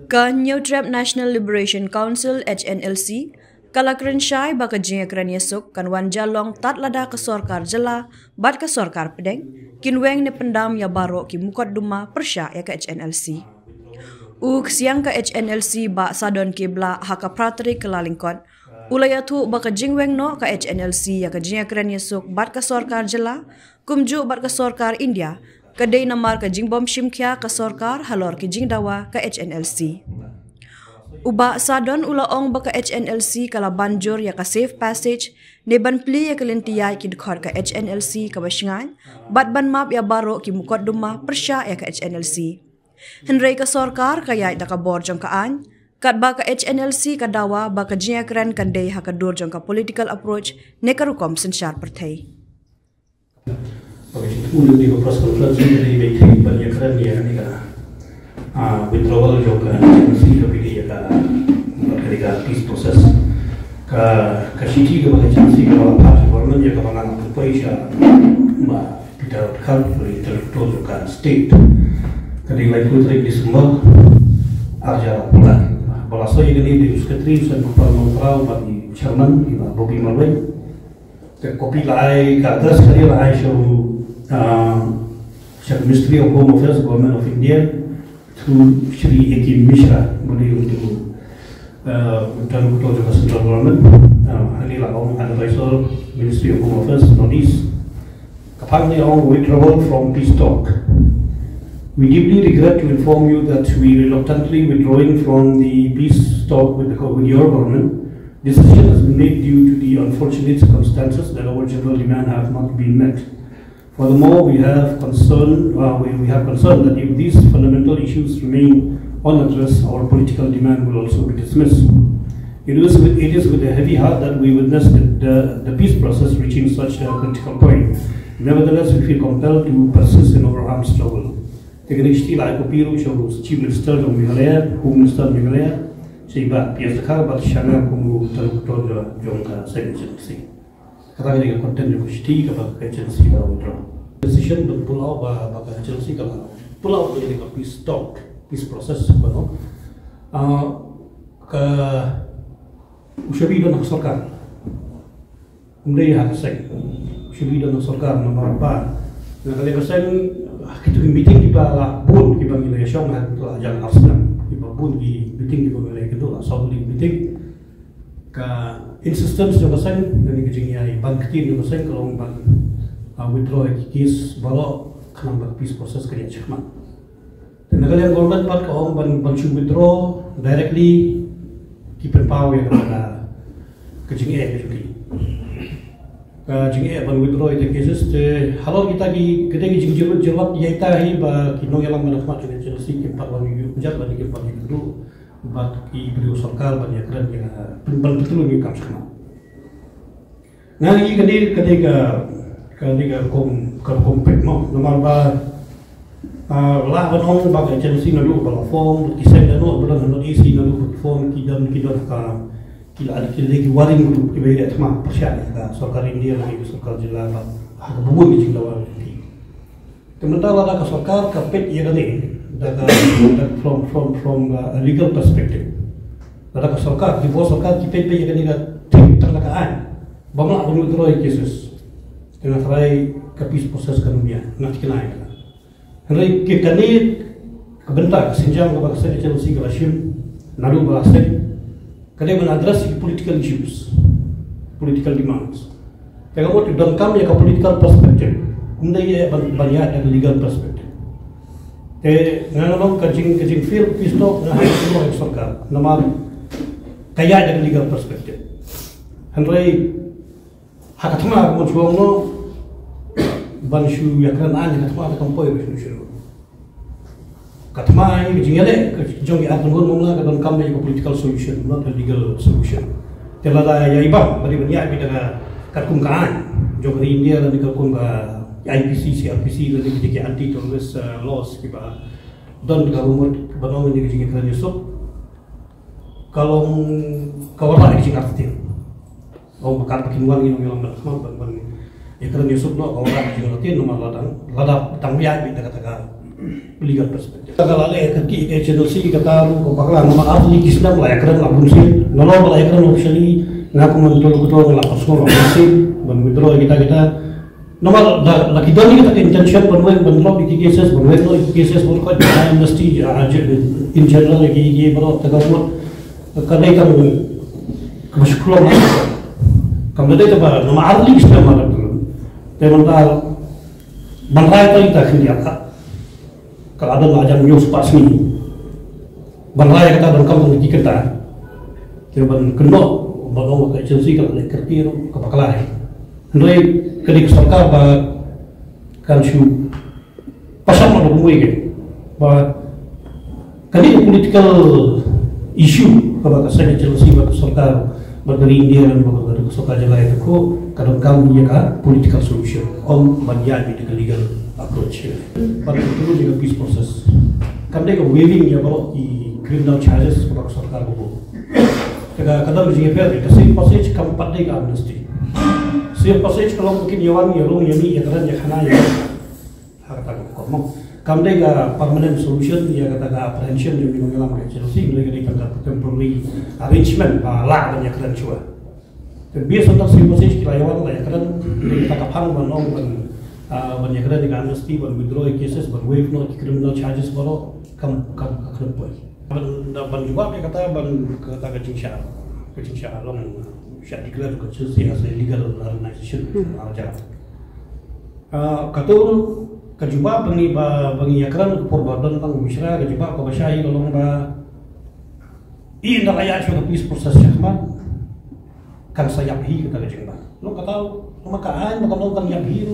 Ka New Trap National Liberation Council HNLC kalakran syai baka jingakran yesuk kan wan jalong tat lada ke sorkar jela bat ke sorkar pedeng kinweng ne pendam ya baro ki mukot duma persya ya ke HNLC. Siang ke HNLC ba sadon kibla haka pratri kelalingkot ulayatu baka jingweng no ke HNLC ya ke jingakran yesuk bat ke sorkar jela kumju bat ke sorkar India kadai namar ke jingbom shimkya ke sorkar halor ke jingdawa ke HNLC. Uba sadon ulaong baka HNLC kala banjur ya ka safe passage ne ban pli ya kelintiya ki dekhor ke HNLC ka basingan bat ban map ya baro ki mukot duma persya ya ke HNLC. Henry ka sorkar kaya da ka borjong kaan kat baka HNLC ka dawa baka jingakran kandai ha ka dorjong ka political approach ne karukom sensyar perthai. Ulu di proses konferensi dari BK banyak keren ya ni kan withdrawal juga si kepidi ya ketika peace process ka siji ke bagai chansi ke bawah parti government ya ke bawah kepolisian mbak tidak country tertutup juga state ketika itu trik Desember ajar bulan balaso yang ini di sekretari dan kepala menteri bagi chairman Bobby Marwin ke kopi lai ke atas kali lai show Ministry of Home Affairs, Government of India, through Shri A.K. Mishra, beliau itu dan ketua juga Central Government, inilah advisor Ministry of Home Affairs, Northeast. Kapangnya orang withdrawal from peace talk. We deeply regret to inform you that we reluctantly withdrawing from the peace talk with your government. This decision has been made due to the unfortunate circumstances that our general demand have not been met. Furthermore, we have concern that if these fundamental issues remain unaddressed, our political demand will also be dismissed. It is with a heavy heart that we witness the peace process reaching such a critical point. Nevertheless, we feel compelled to persist in our armed struggle. Teknik like Kopiru shows Chief Minister of Meghalaya, Home Minister of Meghalaya, Seiba Piasakar, but Shana Kumu Tarukutor Jonka Secretary. Kata dia konten juga sih kalau agensi kalau withdraw. Decision untuk pulau bagi agensi kalau pulau itu jadi peace talk, peace process kalau ke usahawi dan sorkar. Kemudian hak sek, usahawi dan sorkar nomor apa? Nah kalau kesen kita meeting di bawah pun kita milih syong hak itu jangan asal. Kita pun di meeting di bawah itu lah, solid meeting. Ka insistence juga sen dari kejadian ban kecil juga sen kalau ban withdraw kis baru kena peace process kerja cekman. Dan negara yang government bat kalau ban should withdraw directly keep power ya kepada kejadian jadi. Kejadian ban withdraw itu cases halal kita di kedai kejadian jawab ya kita hi ba kinong yang mana macam macam sih keempat lagi penjat lagi keempat itu. Bat ki beliau sorkar banyak keren yang betul ni kam sama. Nah ini ketika kompet no nomor ba lah banong bagai agensi nalu form kisah dan no bulan no isi nalu form kidan ka kila ada kila waring dulu kibaya tama persyaratan ka sorkar India lagi sorkar jela ba bubu ni jinglawan ni. Sementara ada sorkar kapet ya ni from a legal perspective. Ada sorkar di bawah sorkar kita yang ni terlakaan. Bagaimana withdraw cases dengan try ke peace process kanunia nanti kena ya. Hari kita ni kebentar senjang kepada agensi Galasium nalu berasal. Kadang mengadres political issues, political demands. Kalau kita dongkam ya ke political perspective, kemudian banyak dari legal perspective. Nganong kajing feel peace talk na hayo sorkar nama kaya dari legal perspective. Henry hakatma mo chuongno banshu yakran an hakatma kampoy beshu. Katma ini jingale jongi atun gon mumla ka don kambe ko political solution not a legal solution. Telada ya ibam bari banyak bidang katkum kaan jongi India dan katkum ka IPC, CRPC dan juga anti-terrorist laws kita dan government bangun dengan juga kerana Yusuf kalau kawalan ini juga arti kalau bakal bikin uang ini orang berasma ban ya kerana Yusuf no kawalan juga arti nomor ladang ladang tangbiak kita katakan legal perspective. Kalau ada kerki HLC kata lu bakal nama ahli kisah mulai kerana labun sih, nolong mulai kerana officially ngaku mentul-betul lapor semua sih, withdraw kita normal lagi doni kita intention benro di cases benro di cases berkait dengan amnesty in general lagi baru tegakut kerana kan kemusyukuran kamu tadi apa nama ahli kisah mana tu, teman-teman bantai itu kita kendiakan. Kalau ada macam news pas ni, bantai kita dalam kampung kita kita, teman kena balong ke Chelsea kalau nak kerja ke pakalai. Hendai kedik sarkar kan syu pasal mana bumui ke, kedik political issue kalau kasih Chelsea bagi sarkar bagi India dan bagi sarkar Jalan itu ko kadang kami ya political solution, bagian political legal approach. Pada itu juga peace process. Kami juga waiving ya kalau di criminal charges bagi sarkar ko. Kadang juga fair, kasi passage kami pandai ke amnesty. Setiap passage kalau mungkin yawan yami ya kadang ya khana ya harta ko. Kami juga permanent solution ya kata apprehension yang mengalam ke Chelsea mereka kata temporary arrangement lah banyak kadang cua. Biasa untuk setiap passage kita yawan lah ya kadang kita kapang banong banyak kadang dengan amnesty withdraw cases waive no criminal charges baru kam boy. Ban juga dia kata kecing syah long syah declare ke Chelsea as a legal organization aja. Katul kejuba bangi yakran perbadon tang misra kejuba ko basyai tolong ba i nda layak syu peace process syahman kan sayap hi kata kecing ba. Lo kata maka an bakal kan yap hi.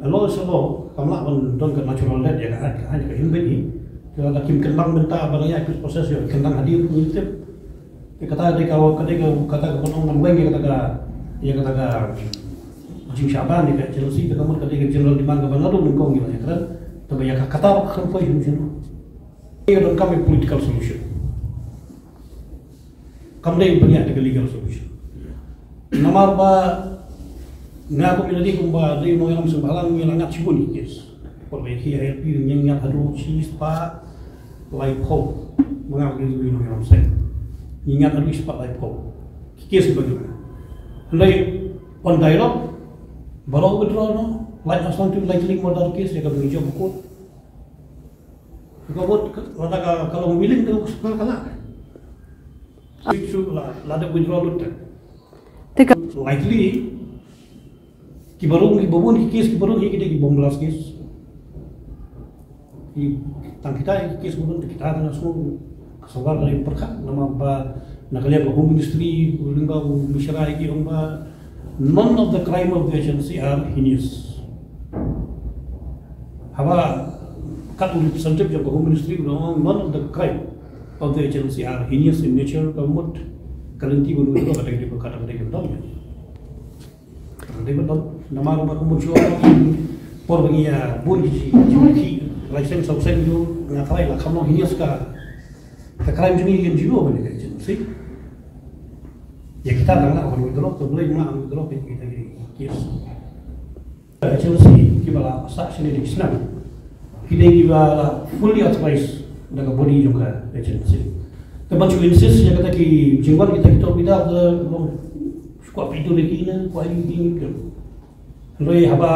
Lo selo kamla don ke natural death ya kan ke himbet ni. Kalau ada kim kendang benta barangnya peace process yo kendang hadir ngintip. Kata dia kata penonton wengi kata Jim Shaban di Chelsea kita kamu kata general di mana benar tu mungkin gimana kan tapi ya kata apa yang macam ini adalah kami political solution kami punya legal solution nama apa ngaku miladi kumba dari mau yang sembalang yang ngat cibun yes perbaiki air piu yang ngat aduh cheese pa live hope mengaku itu yang saya ingat aduh ispat live hope kes bagaimana lain on dialogue baru withdraw no, like asal tu likely modal case dia akan menjawab buku. Kalau kalau memilih tu kalah. Itu lah, ada withdraw luta. Likely, kibarung case kibarung kita bombelas case. Tang kita case kibarung kita ada langsung kesabar dari perkat nama apa nak lihat home ministry, lingkar masyarakat ini orang none of the crime of the agency are heinous. Hawa kat representative of the Home Ministry none of the crime of the agency are heinous in nature. Kamu karanti pun betul ada di perkara mereka betul. Mereka betul. Nama rumah kamu jual por bagian bunyi license outside itu ngakai lah kamu heinous ka crime jenis yang jiwa mereka agency. Ya kita adalah orang withdraw, boleh mana withdraw kita kes. Chelsea kita lah saksi di sana. Kita lah fully authorized dengan body juga Chelsea. Tapi juga insist ya kata ki jiwan kita tidak squad itu lagi na, kuai ini ke. Lalu haba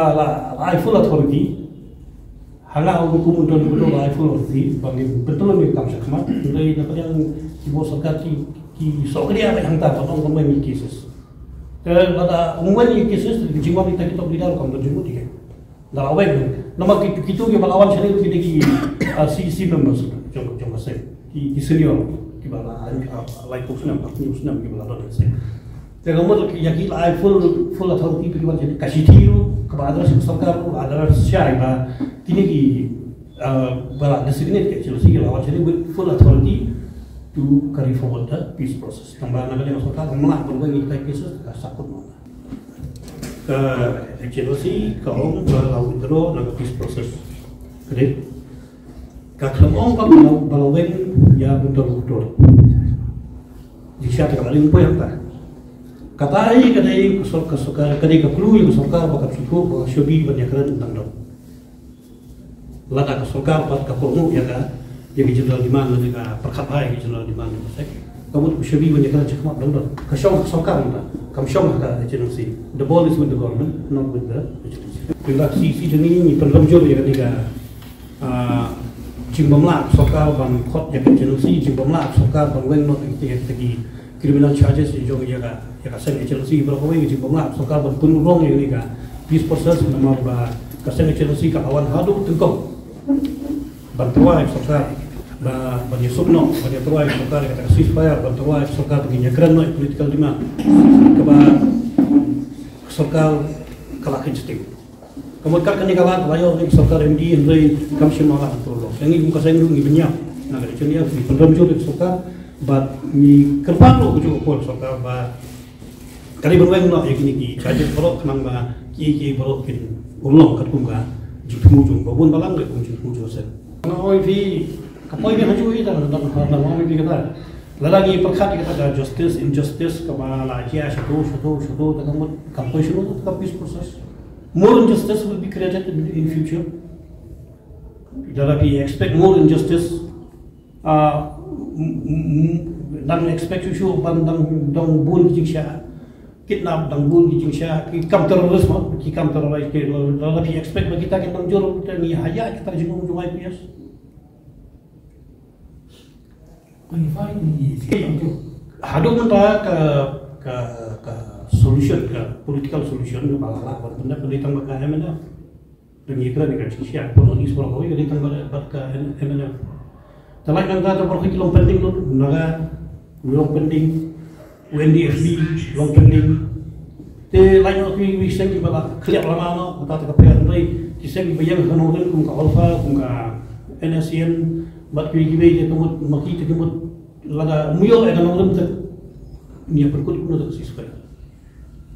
lah full authority. Hanya hukum untuk betul full authority bagi betul ni kamu sama. Lalu dapat yang ibu sarkar so dia apa yang tak tahu orang main cases. Kalau ada orang main cases, jiwa kita berdiri kamu terjumpa dia. Dah awal, nama kita kita awal sekali kita CC members, jom saya, di senior, kita like usnam, kita ada saya. Jadi kamu yakin full authority kita jadi kasih tiru kepada sarkar, ada siapa, tini bala designate Chelsea awal sekali full authority to carry forward the peace process. Tambah nak dia maksudkan menolak berbagai kita cases sakut mana. Chelsea kalau berlalu withdraw nak peace process. Jadi kalau orang berlalu ya betul. Jika ada kali apa yang tak. Katai kesuka kadai kekulu yang suka bakat suku bakat syobi banyak kerana tentang dong. lada ka sorkar pat ka kormu ya ka general demand na ka perkhat hai general demand sek kamu ushabi ban ka chakma dang ka shong sorkar na kam shong ka agency. The ball is with the government, not with the agency. Bila si ni program jor ya ka Jimbamla sorkar ban khot ya ka agency jimbamla sorkar ban weng not tegi criminal charges di jong ya ka sen agency berapa weng jimbamla sorkar ban punurong ya ka peace process nama ba ka sen agency ka awan hadu tengkong bantuan sorkar ba yusupno ba bantuan sorkar ka ceasefire bantuan sorkar bagi nyakran no political demand ka ba sorkar kalakin sting kemudian kan kawan bayo sorkar MD ndai kamshin mala tolo yang muka saya ngi benya na ga chunia di program jor sorkar ba ni kerpang lo jo ko sorkar ba kali berweng no yakini ki charges borok nang ba ki borok kin ulong kat kumga jitmu jung babun balang le kum jitmu jo sen oi vi kapoi bi haju ida na oi vi kata lalagi perkhat kata justice injustice ka ba la kia shato ta kamut kapoi shuru ta peace process. More injustice will be created in future. Jarapi expect more injustice. Dang expect you show dang bun jingsha, kidnap dang bun jingsha, kam terorisme, kam teroris ke jarapi expect bagi kita dang jor ni haya kita jengung jumai pias. Hadu mentah ke solution ke political solution ke bala benda pendidikan baka MNF dan ikra ni kan siap polis orang kau yang ditang baka MNF talak kan kata berfikir long pending tu naga long pending UNDFB long pending te lain aku bisa kita bala clear lama no kata kapaya ndai kisah bayang kanodan kum ka alfa kum ka NSN bat pi gibe je tumut maki te tumut laga muyo e kanodan te ni perkut kuno tak sispai